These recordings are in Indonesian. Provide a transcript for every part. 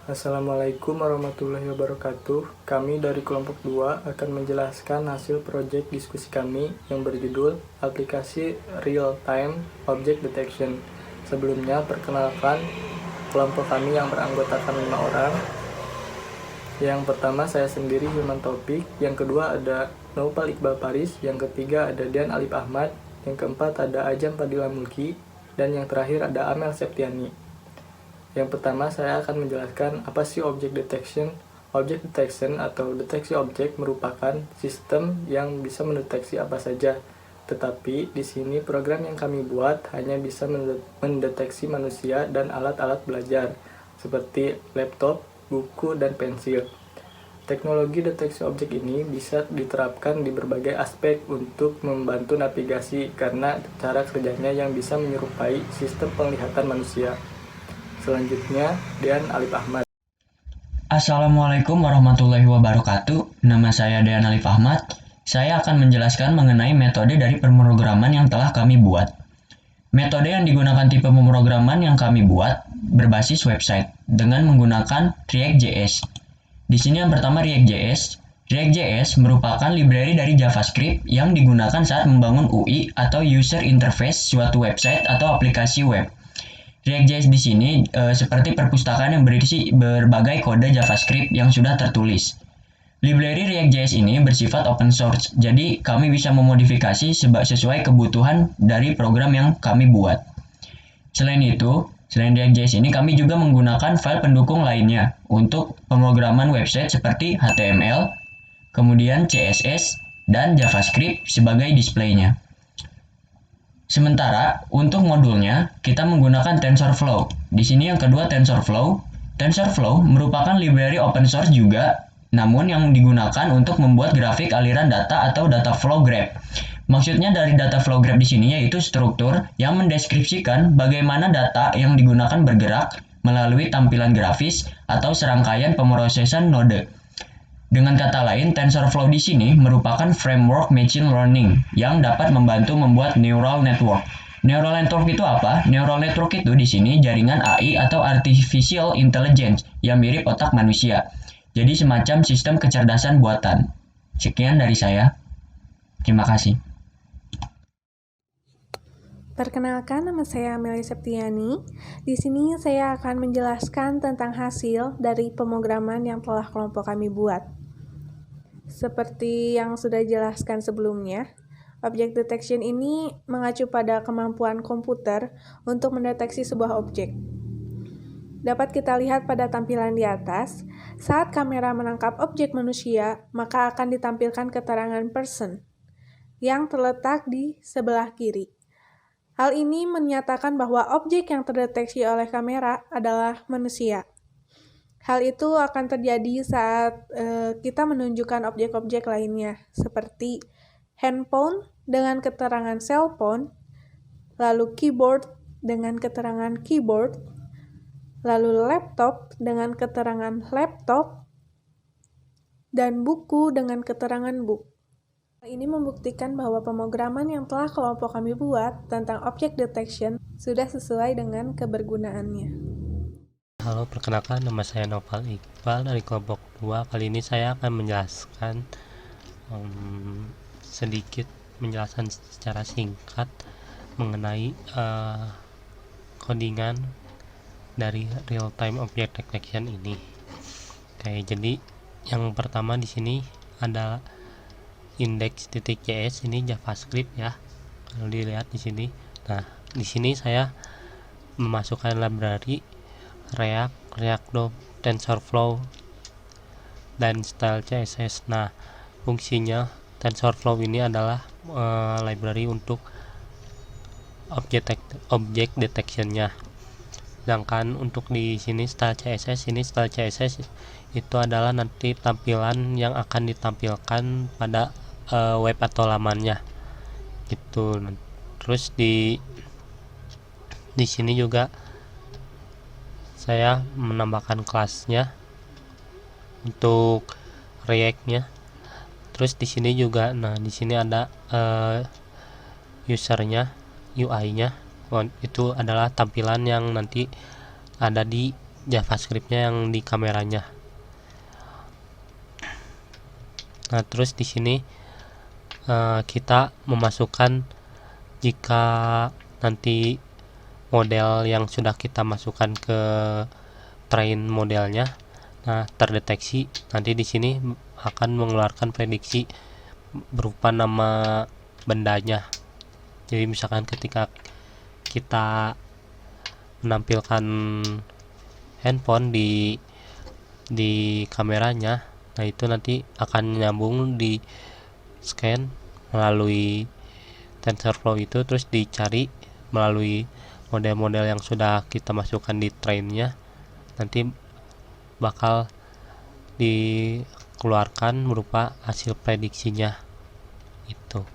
Assalamualaikum warahmatullahi wabarakatuh. Kami dari kelompok 2 akan menjelaskan hasil proyek diskusi kami yang berjudul Aplikasi Real Time Object Detection. Sebelumnya, perkenalkan kelompok kami yang beranggotakan 5 orang. Yang pertama saya sendiri, Hilman Taufik. Yang kedua ada Naufal Iqbal Paris. Yang ketiga ada Dian Alif Ahmad. Yang keempat ada Ajam Fadila Mulki. Dan yang terakhir ada Amel Septiani. Yang pertama saya akan menjelaskan apa sih object detection. Object detection atau deteksi objek merupakan sistem yang bisa mendeteksi apa saja. Tetapi di sini program yang kami buat hanya bisa mendeteksi manusia dan alat-alat belajar seperti laptop, buku, dan pensil. Teknologi deteksi objek ini bisa diterapkan di berbagai aspek untuk membantu navigasi karena cara kerjanya yang bisa menyerupai sistem penglihatan manusia. Selanjutnya, Dian Alif Ahmad. Assalamualaikum warahmatullahi wabarakatuh. Nama saya Dian Alif Ahmad. Saya akan menjelaskan mengenai metode dari pemrograman yang telah kami buat. Metode yang digunakan tipe pemrograman yang kami buat berbasis website dengan menggunakan React.js. Di sini yang pertama React.js. React.js merupakan library dari JavaScript yang digunakan saat membangun UI atau user interface suatu website atau aplikasi web. React.js di sini seperti perpustakaan yang berisi berbagai kode JavaScript yang sudah tertulis. Library React.js ini bersifat open source, jadi kami bisa memodifikasi sesuai kebutuhan dari program yang kami buat. Selain React.js ini kami juga menggunakan file pendukung lainnya untuk pemrograman website seperti HTML, kemudian CSS, dan JavaScript sebagai displaynya. Sementara untuk modulnya kita menggunakan TensorFlow. Di sini yang kedua TensorFlow. TensorFlow merupakan library open source juga, namun yang digunakan untuk membuat grafik aliran data atau data flow graph. Maksudnya dari data flow graph di sini yaitu struktur yang mendeskripsikan bagaimana data yang digunakan bergerak melalui tampilan grafis atau serangkaian pemrosesan node. Dengan kata lain, TensorFlow di sini merupakan framework machine learning yang dapat membantu membuat neural network. Neural network itu apa? Neural network itu di sini jaringan AI atau artificial intelligence yang mirip otak manusia. Jadi semacam sistem kecerdasan buatan. Sekian dari saya. Terima kasih. Perkenalkan, nama saya Amel Septiani. Di sini saya akan menjelaskan tentang hasil dari pemrograman yang telah kelompok kami buat. Seperti yang sudah dijelaskan sebelumnya, object detection ini mengacu pada kemampuan komputer untuk mendeteksi sebuah objek. Dapat kita lihat pada tampilan di atas, saat kamera menangkap objek manusia, maka akan ditampilkan keterangan person yang terletak di sebelah kiri. Hal ini menyatakan bahwa objek yang terdeteksi oleh kamera adalah manusia. Hal itu akan terjadi saat kita menunjukkan objek-objek lainnya, seperti handphone dengan keterangan cellphone, lalu keyboard dengan keterangan keyboard, lalu laptop dengan keterangan laptop, dan buku dengan keterangan book. Ini membuktikan bahwa pemrograman yang telah kelompok kami buat tentang object detection sudah sesuai dengan kebergunaannya. Halo, perkenalkan nama saya Naufal Iqbal dari kelompok 2. Kali ini saya akan menjelaskan sedikit menjelaskan secara singkat mengenai codingan dari real time object detection ini. Oke, jadi yang pertama di sini adalah index.js, ini JavaScript ya. Kalau dilihat di sini. Nah, di sini saya memasukkan library React, TensorFlow, dan style CSS. Nah, fungsinya TensorFlow ini adalah library untuk object detection-nya. Sedangkan untuk di sini style CSS itu adalah nanti tampilan yang akan ditampilkan pada web atau lamannya. Gitu. Terus di sini juga saya menambahkan kelasnya untuk React-nya. Terus di sini juga, di sini ada usernya, UI-nya. Itu adalah tampilan yang nanti ada di JavaScript-nya yang di kameranya. Nah, terus di sini kita memasukkan jika nanti model yang sudah kita masukkan ke train modelnya, nah terdeteksi, nanti di sini akan mengeluarkan prediksi berupa nama bendanya. Jadi misalkan ketika kita menampilkan handphone di kameranya, nah itu nanti akan nyambung di scan melalui TensorFlow itu, terus dicari melalui model-model yang sudah kita masukkan di trainnya, nanti bakal dikeluarkan berupa hasil prediksinya itu.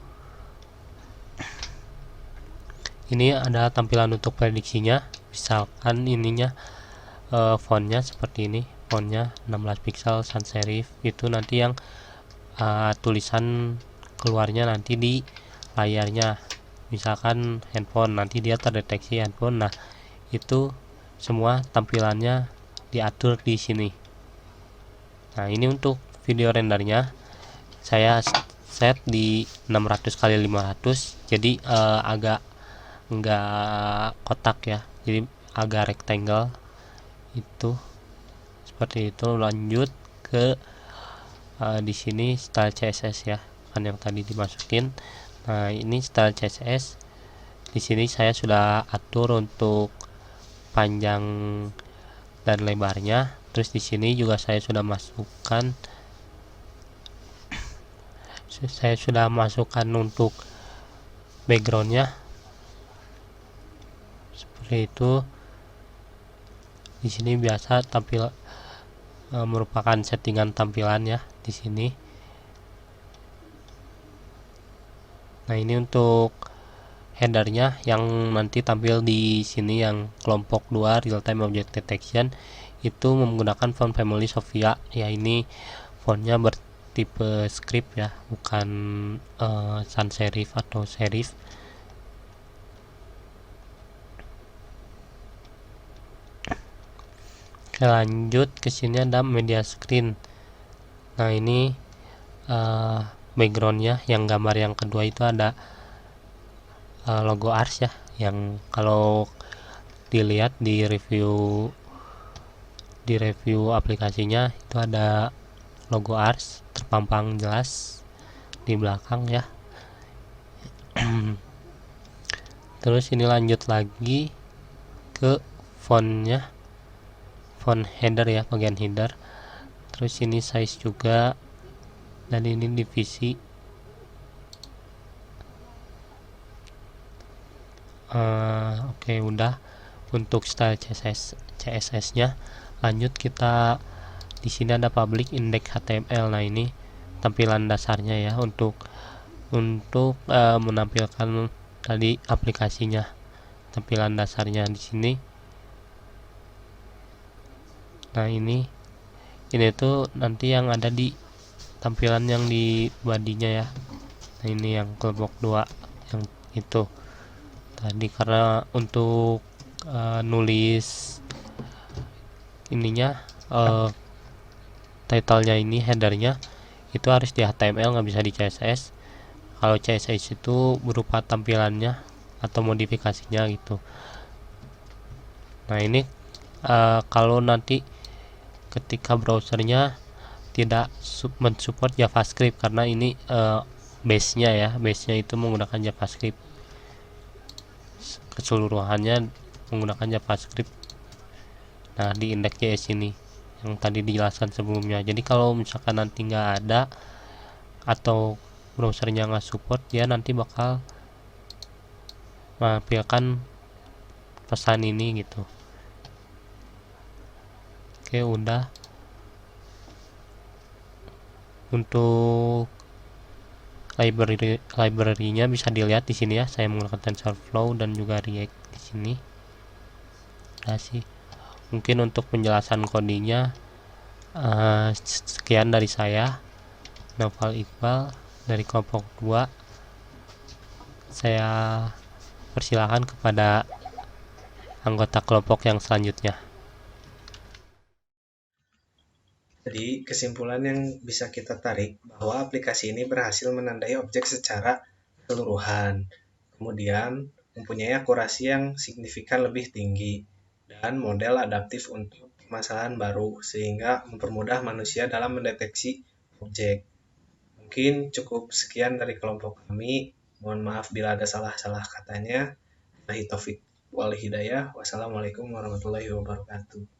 Ini ada tampilan untuk prediksinya, misalkan ininya fontnya seperti ini, fontnya 16 pixel sans serif, itu nanti yang tulisan keluarnya nanti di layarnya, misalkan handphone, nanti dia terdeteksi handphone. Nah, itu semua tampilannya diatur di sini. Nah, ini untuk video rendernya saya set di 600 x 500, jadi agak enggak kotak ya, jadi agak rectangle itu, seperti itu. Lanjut ke di sini style CSS ya, kan yang tadi dimasukin. Nah, ini style CSS. Di sini saya sudah atur untuk panjang dan lebarnya. Terus di sini juga saya sudah masukkan untuk backgroundnya seperti itu. Di sini biasa tampil merupakan settingan tampilan ya di sini. Nah, ini untuk headernya yang nanti tampil di sini, yang kelompok 2 real time object detection, itu menggunakan font family Sophia ya. Ini fontnya bertipe script ya, bukan sans serif atau serif. Oke, lanjut ke sini ada media screen. Nah, ini backgroundnya yang gambar yang kedua itu ada logo Ars ya, yang kalau dilihat di review aplikasinya itu ada logo Ars terpampang jelas di belakang ya. Terus ini lanjut lagi ke fontnya, font header ya, bagian header. Terus ini size juga, dan ini divisi. Oke, udah untuk style CSS nya. Lanjut kita di sini ada public index HTML. Nah, ini tampilan dasarnya ya untuk menampilkan tadi aplikasinya, tampilan dasarnya di sini. Nah, ini tuh nanti yang ada di tampilan yang di bodinya ya. Nah, ini yang kelompok 2 yang itu tadi, karena untuk nulis ininya title-nya ini, headernya itu harus di HTML, nggak bisa di CSS. Kalau CSS itu berupa tampilannya atau modifikasinya gitu. Nah, ini kalau nanti ketika browsernya tidak mensupport JavaScript, karena ini base-nya itu menggunakan JavaScript, keseluruhannya menggunakan JavaScript. Nah, di index.js ini yang tadi dijelaskan sebelumnya. Jadi kalau misalkan nanti nggak ada atau browsernya nggak support, dia nanti bakal menampilkan pesan ini gitu. Oke, udah. Untuk library-nya bisa dilihat di sini ya. Saya menggunakan TensorFlow dan juga React di sini. Nah, sih. Mungkin untuk penjelasan codingnya sekian dari saya, Naufal Iqbal dari kelompok 2. Saya persilakan kepada anggota kelompok yang selanjutnya. Jadi kesimpulan yang bisa kita tarik bahwa aplikasi ini berhasil menandai objek secara keseluruhan, kemudian mempunyai akurasi yang signifikan lebih tinggi, dan model adaptif untuk permasalahan baru, sehingga mempermudah manusia dalam mendeteksi objek. Mungkin cukup sekian dari kelompok kami. Mohon maaf bila ada salah-salah katanya. Wabillahi taufik wal hidayah. Wassalamualaikum warahmatullahi wabarakatuh.